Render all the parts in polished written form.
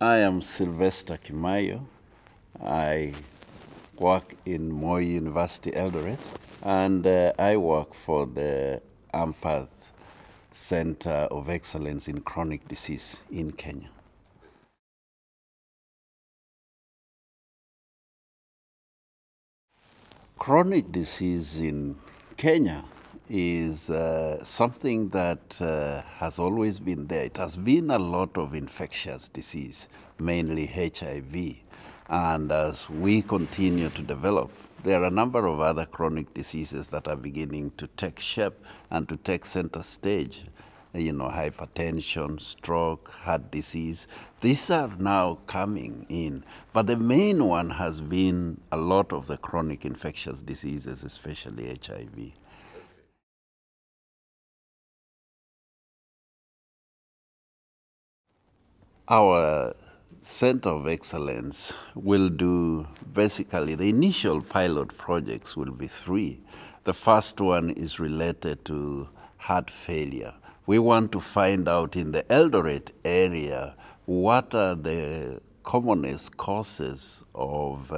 I am Sylvester Kimaiyo. I work in Moi University, Eldoret, and I work for the AMPATH Center of Excellence in Chronic Disease in Kenya. Chronic disease in Kenya is something that has always been there. It has been a lot of infectious disease, mainly HIV. And as we continue to develop, there are a number of other chronic diseases that are beginning to take shape and to take center stage. Hypertension, stroke, heart disease. These are now coming in. But the main one has been a lot of the chronic infectious diseases, especially HIV. Our Center of Excellence will do basically the initial pilot projects will be 3. The first one is related to heart failure. We want to find out in the Eldoret area what are the commonest causes of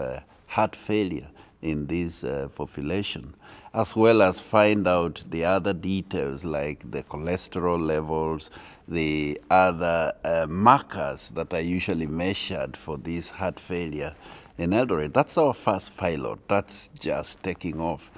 heart failure in this population, as well as find out the other details like the cholesterol levels, the other markers that are usually measured for this heart failure in Eldoret. That's our first pilot. That's just taking off.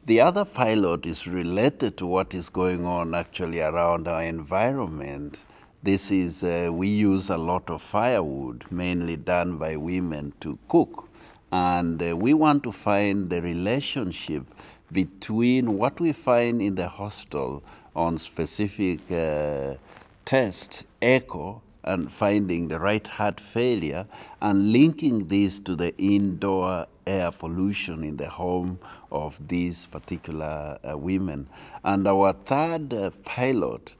The other pilot is related to what is going on actually around our environment. This is, we use a lot of firewood, mainly done by women to cook. And we want to find the relationship between what we find in the hospital on specific tests, echo, and finding the right heart failure, and linking this to the indoor air pollution in the home of these particular women. And our third pilot,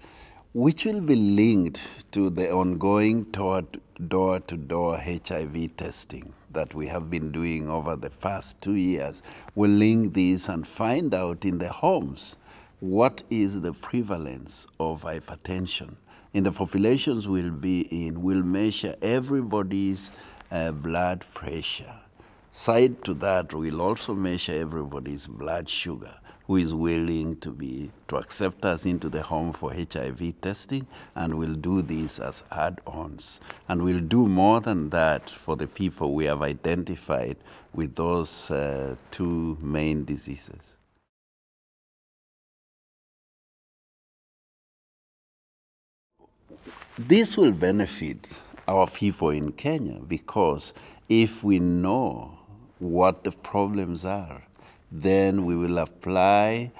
which will be linked to the ongoing door-to-door HIV testing that we have been doing over the past 2 years, will link this and find out in the homes what is the prevalence of hypertension. In the populations we'll be in, we'll measure everybody's blood pressure. Side to that, we'll also measure everybody's blood sugar, who is willing to accept us into the home for HIV testing, and we'll do this as add-ons. And we'll do more than that for the people we have identified with those 2 main diseases. This will benefit our people in Kenya because if we know what the problems are, then we will apply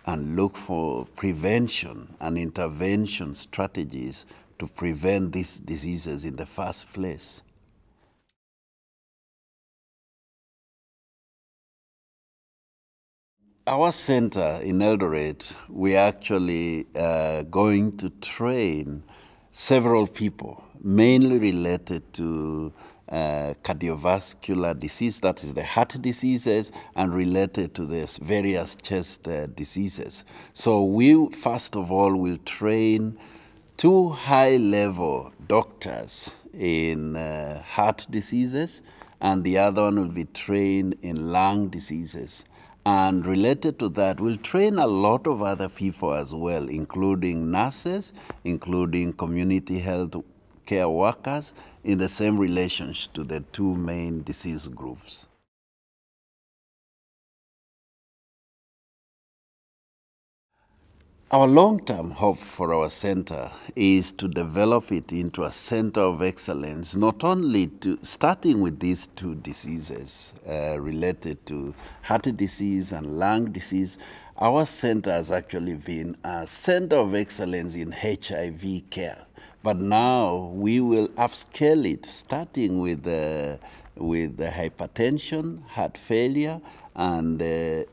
and look for prevention and intervention strategies to prevent these diseases in the first place. Our center in Eldoret, we are actually going to train several people, mainly related to cardiovascular disease, that is the heart diseases, and related to the various chest diseases. So we, first of all, will train 2 high-level doctors in heart diseases, and the other one will be trained in lung diseases. And related to that, we'll train a lot of other people as well, including nurses, including community health care workers, in the same relationship to the 2 main disease groups. Our long-term hope for our center is to develop it into a center of excellence, not only starting with these 2 diseases related to heart disease and lung disease. Our center has actually been a center of excellence in HIV care. But now we will upscale it, starting with the hypertension, heart failure, and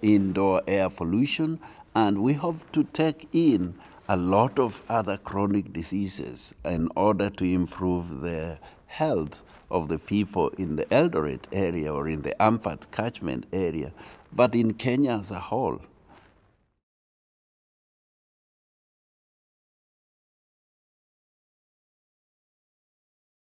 indoor air pollution. And we hope to take in a lot of other chronic diseases in order to improve the health of the people in the Eldoret area or in the AMPATH catchment area, but in Kenya as a whole.